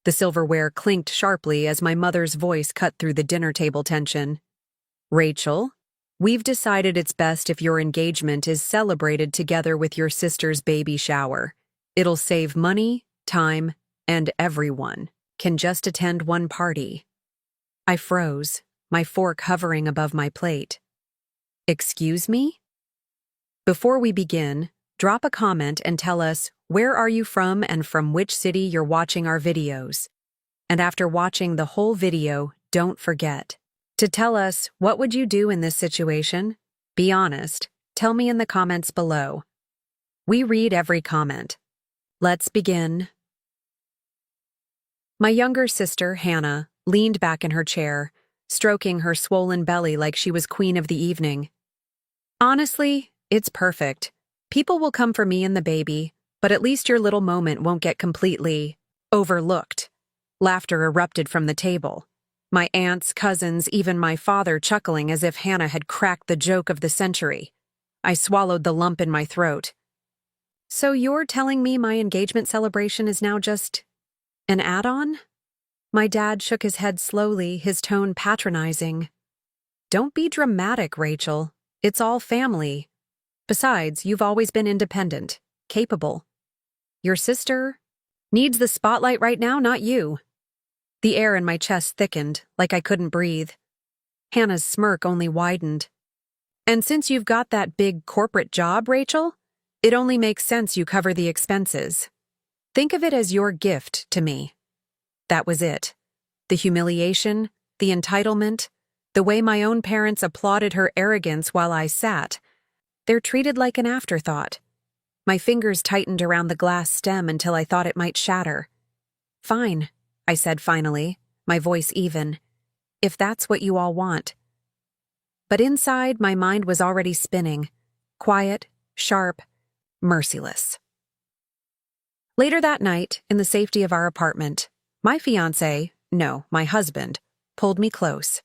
The silverware clinked sharply as my mother's voice cut through the dinner table tension. Rachel, we've decided it's best if your engagement is celebrated together with your sister's baby shower. It'll save money, time, and everyone can just attend one party. I froze, my fork hovering above my plate. Excuse me? Before we begin, drop a comment and tell us where are you from and from which city you're watching our videos. And after watching the whole video, don't forget to tell us what would you do in this situation? Be honest, tell me in the comments below. We read every comment. Let's begin. My younger sister, Hannah, leaned back in her chair, stroking her swollen belly like she was queen of the evening. Honestly, it's perfect. People will come for me and the baby, but at least your little moment won't get completely overlooked. Laughter erupted from the table. My aunts, cousins, even my father chuckling as if Hannah had cracked the joke of the century. I swallowed the lump in my throat. So you're telling me my engagement celebration is now just an add-on? My dad shook his head slowly, his tone patronizing. Don't be dramatic, Rachel. It's all family. Besides, you've always been independent, capable. Your sister needs the spotlight right now, not you. The air in my chest thickened, like I couldn't breathe. Hannah's smirk only widened. And since you've got that big corporate job, Rachel, it only makes sense you cover the expenses. Think of it as your gift to me. That was it. The humiliation, the entitlement, the way my own parents applauded her arrogance while I sat. They're treated like an afterthought. My fingers tightened around the glass stem until I thought it might shatter. Fine, I said finally, my voice even, if that's what you all want. But inside, my mind was already spinning, quiet, sharp, merciless. Later that night, in the safety of our apartment, my my husband, pulled me close.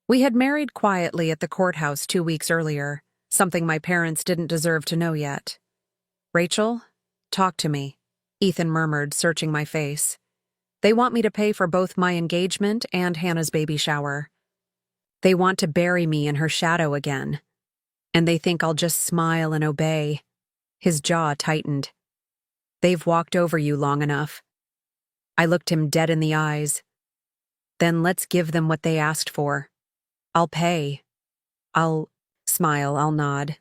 We had married quietly at the courthouse 2 weeks earlier, something my parents didn't deserve to know yet. Rachel, talk to me, Ethan murmured, searching my face. They want me to pay for both my engagement and Hannah's baby shower. They want to bury me in her shadow again. And they think I'll just smile and obey. His jaw tightened. They've walked over you long enough. I looked him dead in the eyes. Then let's give them what they asked for. I'll pay. I'll nod.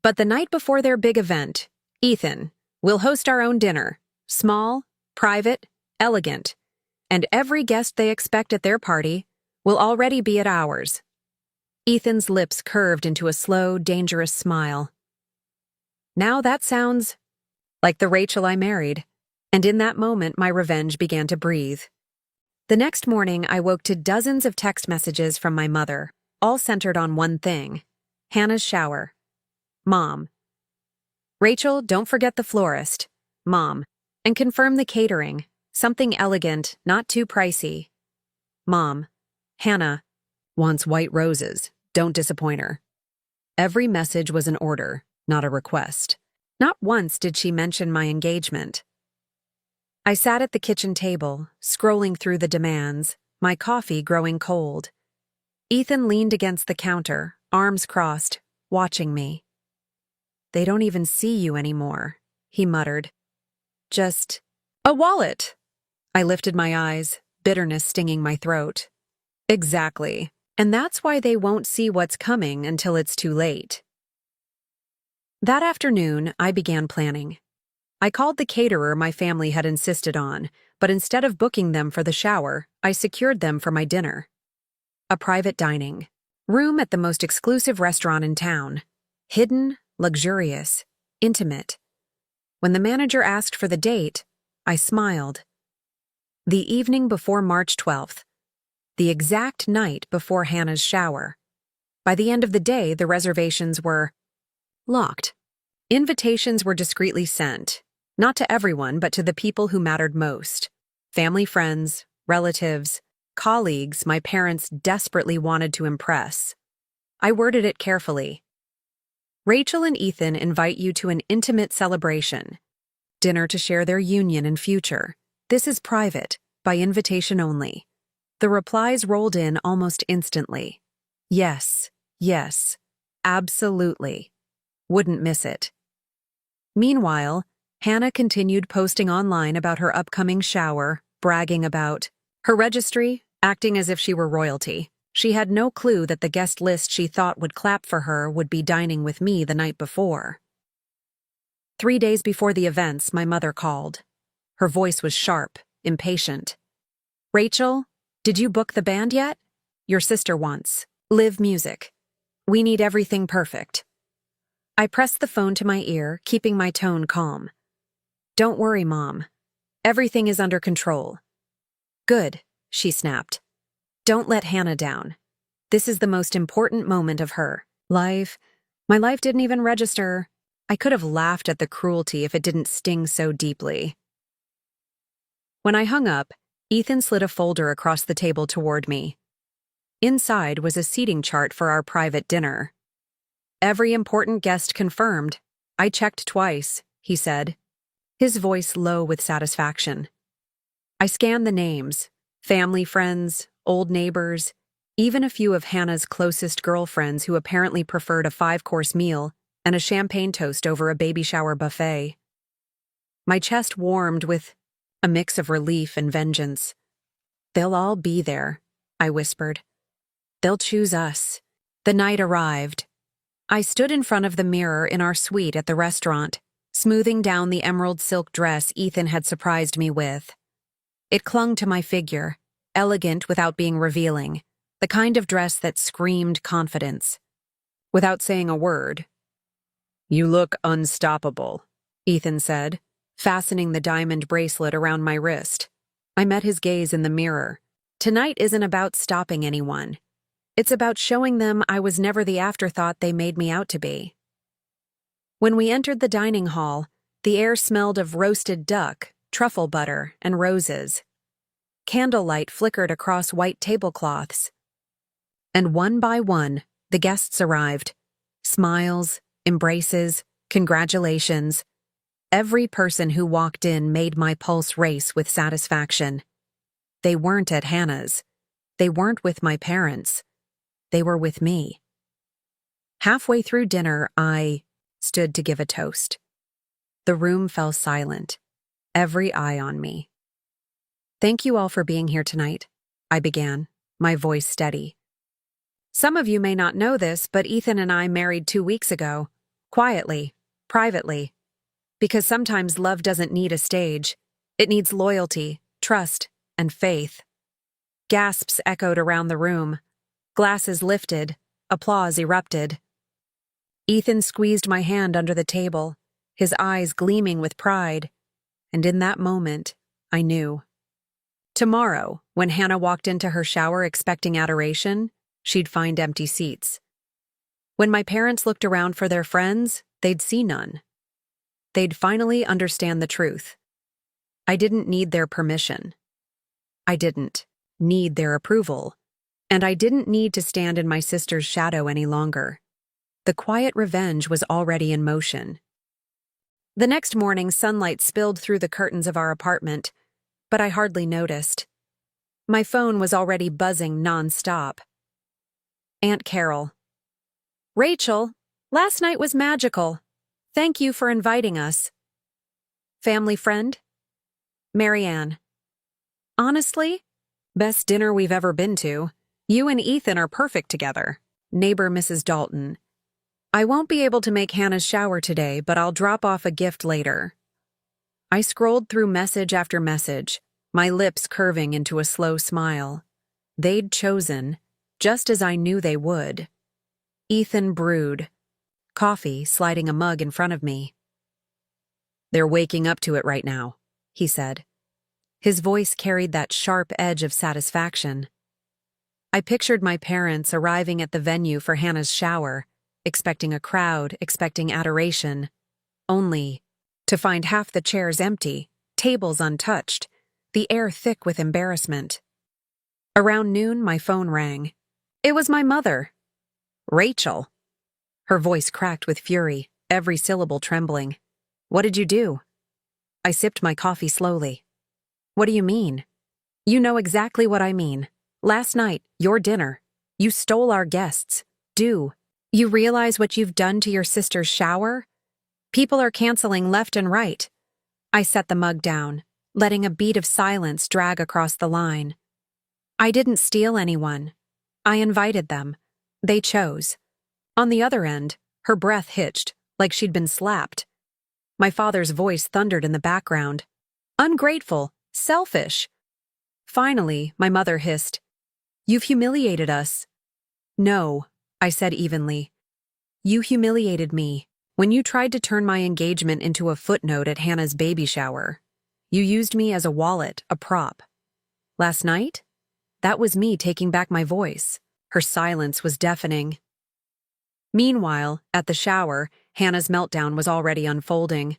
But the night before their big event, Ethan, we'll host our own dinner. Small, private, elegant. And every guest they expect at their party will already be at ours. Ethan's lips curved into a slow, dangerous smile. Now that sounds like the Rachel I married, and in that moment my revenge began to breathe. The next morning I woke to dozens of text messages from my mother, all centered on one thing: Hannah's shower. Mom. Rachel, don't forget the florist. Mom. And confirm the catering. Something elegant, not too pricey. Mom. Hannah wants white roses. Don't disappoint her. Every message was an order, not a request. Not once did she mention my engagement. I sat at the kitchen table, scrolling through the demands, my coffee growing cold. Ethan leaned against the counter, arms crossed, watching me. They don't even see you anymore, he muttered. Just a wallet. I lifted my eyes, bitterness stinging my throat. Exactly. And that's why they won't see what's coming until it's too late. That afternoon, I began planning. I called the caterer my family had insisted on, but instead of booking them for the shower, I secured them for my dinner. A private dining room at the most exclusive restaurant in town. Hidden, luxurious, intimate. When the manager asked for the date, I smiled. The evening before March 12th. The exact night before Hannah's shower. By the end of the day, the reservations were locked. Invitations were discreetly sent, not to everyone, but to the people who mattered most. Family, friends, relatives, colleagues my parents desperately wanted to impress. I worded it carefully. Rachel and Ethan invite you to an intimate celebration. Dinner to share their union and future. This is private. by invitation only. The replies rolled in almost instantly. Yes, yes, absolutely. Wouldn't miss it. Meanwhile, Hannah continued posting online about her upcoming shower, bragging about her registry, acting as if she were royalty. She had no clue that the guest list she thought would clap for her would be dining with me the night before. 3 days before the events, my mother called. Her voice was sharp, impatient. "Rachel, did you book the band yet? Your sister wants live music. We need everything perfect." I pressed the phone to my ear, keeping my tone calm. "Don't worry, Mom. Everything is under control." "Good," she snapped. "Don't let Hannah down. This is the most important moment of her life. My life didn't even register. I could have laughed at the cruelty if it didn't sting so deeply." When I hung up, Ethan slid a folder across the table toward me. Inside was a seating chart for our private dinner. "Every important guest confirmed. I checked twice," he said, his voice low with satisfaction. I scanned the names: family friends, old neighbors, even a few of Hannah's closest girlfriends who apparently preferred a 5-course meal and a champagne toast over a baby shower buffet. My chest warmed with a mix of relief and vengeance. "They'll all be there," I whispered. "They'll choose us." The night arrived. I stood in front of the mirror in our suite at the restaurant, smoothing down the emerald silk dress Ethan had surprised me with. It clung to my figure, elegant without being revealing, the kind of dress that screamed confidence. Without saying a word, "You look unstoppable," Ethan said, fastening the diamond bracelet around my wrist. I met his gaze in the mirror. "Tonight isn't about stopping anyone. It's about showing them I was never the afterthought they made me out to be." When we entered the dining hall, the air smelled of roasted duck, truffle butter, and roses. Candlelight flickered across white tablecloths. And one by one, the guests arrived. Smiles, embraces, congratulations. Every person who walked in made my pulse race with satisfaction. They weren't at Hannah's. They weren't with my parents. They were with me. Halfway through dinner, I stood to give a toast. The room fell silent, every eye on me. "Thank you all for being here tonight," I began, my voice steady. "Some of you may not know this, but Ethan and I married 2 weeks ago, quietly, privately. Because sometimes love doesn't need a stage. It needs loyalty, trust, and faith." Gasps echoed around the room. Glasses lifted. Applause erupted. Ethan squeezed my hand under the table, his eyes gleaming with pride. And in that moment, I knew. Tomorrow, when Hannah walked into her shower expecting adoration, she'd find empty seats. When my parents looked around for their friends, they'd see none. They'd finally understand the truth. I didn't need their permission. I didn't need their approval. And I didn't need to stand in my sister's shadow any longer. The quiet revenge was already in motion. The next morning, sunlight spilled through the curtains of our apartment, but I hardly noticed. My phone was already buzzing nonstop. Aunt Carol. "Rachel, last night was magical. Thank you for inviting us." Family friend? Marianne. "Honestly, best dinner we've ever been to. You and Ethan are perfect together." Neighbor Mrs. Dalton. "I won't be able to make Hannah's shower today, but I'll drop off a gift later." I scrolled through message after message, my lips curving into a slow smile. They'd chosen, just as I knew they would. Ethan brewed. Coffee sliding a mug in front of me. "They're waking up to it right now," he said. His voice carried that sharp edge of satisfaction. I pictured my parents arriving at the venue for Hannah's shower, expecting a crowd, expecting adoration, only to find half the chairs empty, tables untouched, the air thick with embarrassment. Around noon, my phone rang. It was my mother. "Rachel." Her voice cracked with fury, every syllable trembling. "What did you do?" I sipped my coffee slowly. "What do you mean?" You know exactly what I mean. Last night, your dinner. You stole our guests. Do you realize what you've done to your sister's shower? People are canceling left and right. I set the mug down, letting a beat of silence drag across the line. I didn't steal anyone. I invited them. They chose. On the other end, her breath hitched, like she'd been slapped. My father's voice thundered in the background. Ungrateful, selfish. Finally, my mother hissed, "You've humiliated us." "No," I said evenly. "You humiliated me. When you tried to turn my engagement into a footnote at Hannah's baby shower, you used me as a wallet, a prop. Last night? That was me taking back my voice." Her silence was deafening. Meanwhile, at the shower, Hannah's meltdown was already unfolding.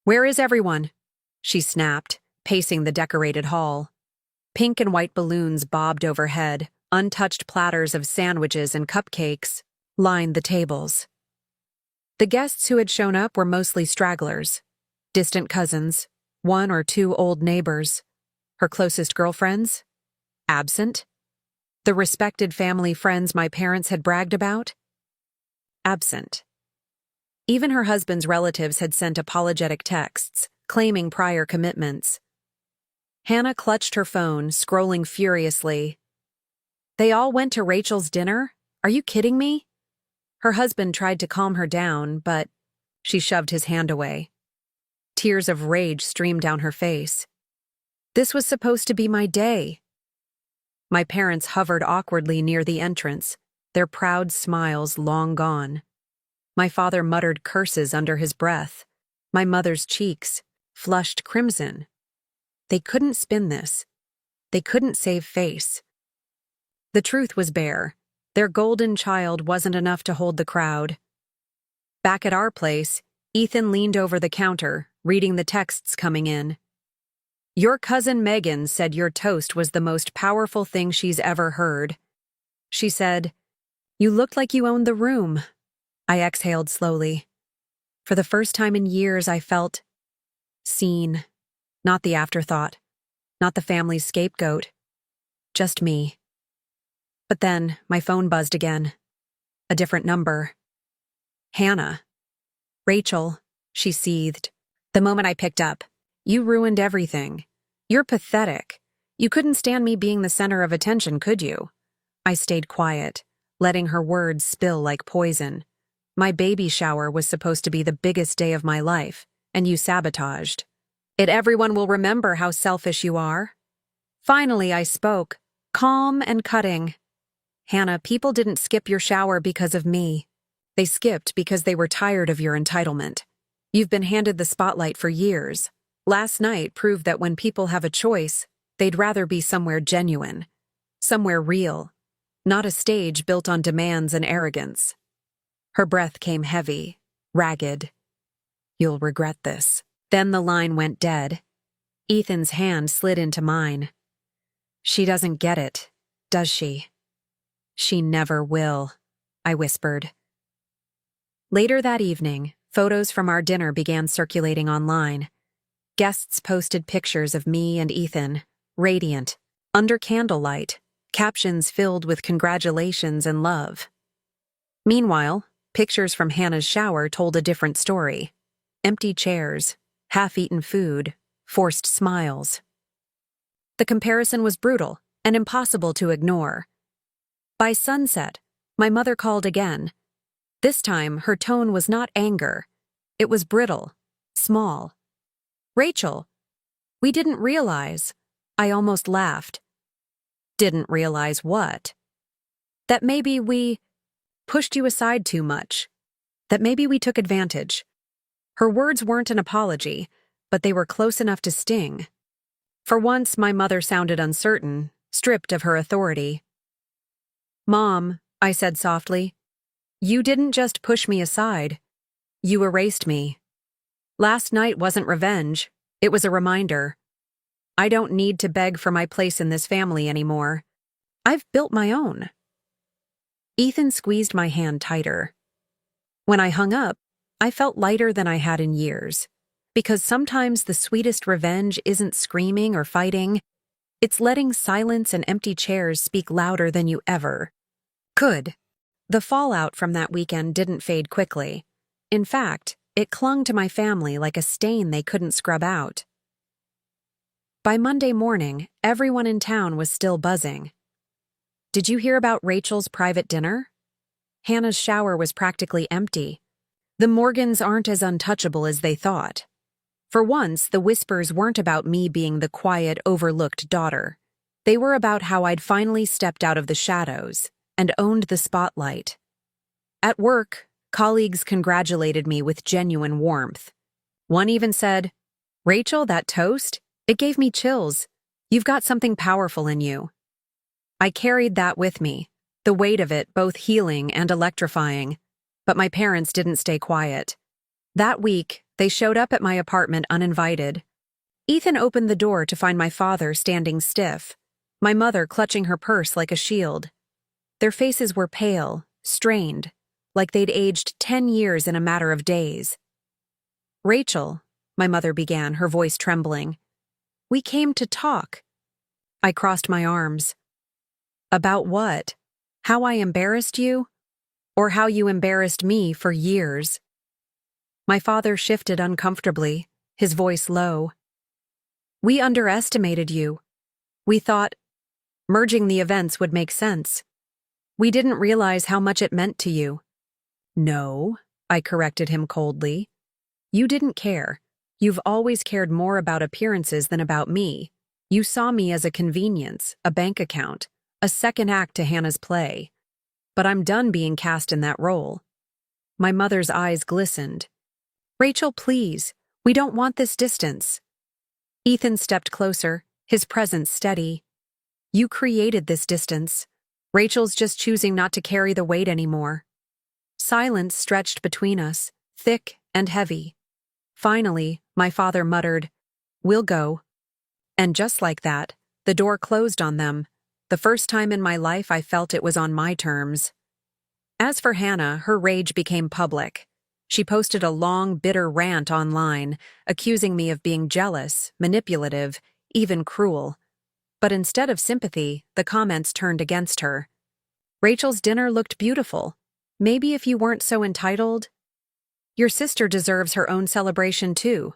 "Where is everyone?" she snapped, pacing the decorated hall. Pink and white balloons bobbed overhead, untouched platters of sandwiches and cupcakes lined the tables. The guests who had shown up were mostly stragglers, distant cousins, one or two old neighbors. Her closest girlfriends? Absent. The respected family friends my parents had bragged about? Absent. Even her husband's relatives had sent apologetic texts, claiming prior commitments. Hannah clutched her phone, scrolling furiously. "They all went to Rachel's dinner? Are you kidding me?" Her husband tried to calm her down, but she shoved his hand away. Tears of rage streamed down her face. "This was supposed to be my day." My parents hovered awkwardly near the entrance, their proud smiles long gone. My father muttered curses under his breath. My mother's cheeks flushed crimson. They couldn't spin this. They couldn't save face. The truth was bare. Their golden child wasn't enough to hold the crowd. Back at our place, Ethan leaned over the counter, reading the texts coming in. "Your cousin Megan said your toast was the most powerful thing she's ever heard. She said, 'You looked like you owned the room.'" I exhaled slowly. For the first time in years, I felt seen. Not the afterthought. Not the family's scapegoat. Just me. But then, my phone buzzed again. A different number. "Hannah." "Rachel," she seethed. The moment I picked up, "You ruined everything. You're pathetic. You couldn't stand me being the center of attention, could you?" I stayed quiet, letting her words spill like poison. My baby shower was supposed to be the biggest day of my life, and you sabotaged. Everyone will remember how selfish you are." Finally, I spoke, calm and cutting. "Hannah, people didn't skip your shower because of me. They skipped because they were tired of your entitlement. You've been handed the spotlight for years. Last night proved that when people have a choice, they'd rather be somewhere genuine, somewhere real, not a stage built on demands and arrogance." Her breath came heavy, ragged. "You'll regret this." Then the line went dead. Ethan's hand slid into mine. "She doesn't get it, does she?" "She never will," I whispered. Later that evening, photos from our dinner began circulating online. Guests posted pictures of me and Ethan, radiant, under candlelight, captions filled with congratulations and love. Meanwhile, pictures from Hannah's shower told a different story. Empty chairs, half-eaten food, forced smiles. The comparison was brutal and impossible to ignore. By sunset, my mother called again. This time, her tone was not anger. It was brittle, small. "Rachel, we didn't realize." I almost laughed. "Didn't realize what?" "That maybe we pushed you aside too much. That maybe we took advantage." Her words weren't an apology, but they were close enough to sting. For once, my mother sounded uncertain, stripped of her authority. "Mom," I said softly, "you didn't just push me aside. You erased me. Last night wasn't revenge. It was a reminder. I don't need to beg for my place in this family anymore. I've built my own." Ethan squeezed my hand tighter. When I hung up, I felt lighter than I had in years. Because sometimes the sweetest revenge isn't screaming or fighting, It's letting silence and empty chairs speak louder than you ever could. The fallout from that weekend didn't fade quickly. In fact, it clung to my family like a stain they couldn't scrub out. By Monday morning, everyone in town was still buzzing. Did you hear about Rachel's private dinner? Hannah's shower was practically empty. The Morgans aren't as untouchable as they thought. For once, the whispers weren't about me being the quiet, overlooked daughter. They were about how I'd finally stepped out of the shadows and owned the spotlight. At work, colleagues congratulated me with genuine warmth. One even said, "Rachel, that toast? It gave me chills. You've got something powerful in you." I carried that with me, the weight of it both healing and electrifying. But my parents didn't stay quiet. That week, they showed up at my apartment uninvited. Ethan opened the door to find my father standing stiff, my mother clutching her purse like a shield. Their faces were pale, strained, like they'd aged 10 years in a matter of days. "Rachel," my mother began, her voice trembling, "we came to talk." I crossed my arms. "About what? How I embarrassed you? Or how you embarrassed me for years?" My father shifted uncomfortably, his voice low. "We underestimated you. We thought merging the events would make sense. We didn't realize how much it meant to you." "No," I corrected him coldly. "You didn't care. You've always cared more about appearances than about me. You saw me as a convenience, a bank account, a second act to Hannah's play. But I'm done being cast in that role." My mother's eyes glistened. "Rachel, please, we don't want this distance." Ethan stepped closer, his presence steady. "You created this distance. Rachel's just choosing not to carry the weight anymore." Silence stretched between us, thick and heavy. Finally, my father muttered, "We'll go." And just like that, the door closed on them. The first time in my life I felt it was on my terms. As for Hannah, her rage became public. She posted a long, bitter rant online, accusing me of being jealous, manipulative, even cruel. But instead of sympathy, the comments turned against her. "Rachel's dinner looked beautiful. Maybe if you weren't so entitled. Your sister deserves her own celebration too."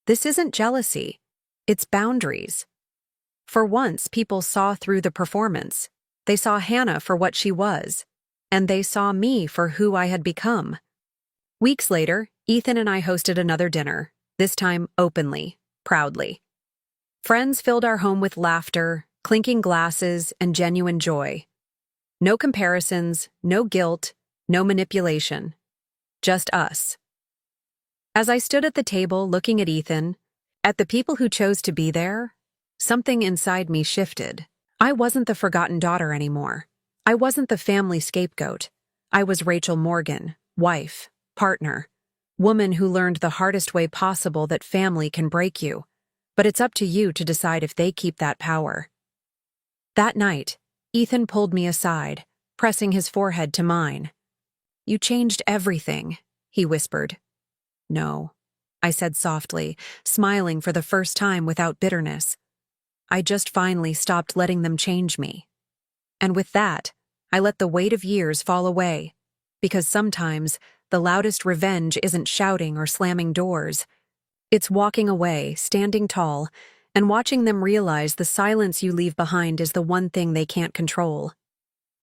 This isn't jealousy. It's boundaries. For once, people saw through the performance. They saw Hannah for what she was, and they saw me for who I had become. Weeks later, Ethan and I hosted another dinner, this time openly, proudly. Friends filled our home with laughter, clinking glasses, and genuine joy. No comparisons, no guilt, no manipulation. Just us. As I stood at the table looking at Ethan, at the people who chose to be there, something inside me shifted. I wasn't the forgotten daughter anymore. I wasn't the family scapegoat. I was Rachel Morgan, wife, partner, woman who learned the hardest way possible that family can break you, but it's up to you to decide if they keep that power. That night, Ethan pulled me aside, pressing his forehead to mine. "You changed everything," he whispered. "No," I said softly, smiling for the first time without bitterness. "I just finally stopped letting them change me." And with that, I let the weight of years fall away, because sometimes the loudest revenge isn't shouting or slamming doors. It's walking away, standing tall, and watching them realize the silence you leave behind is the one thing they can't control.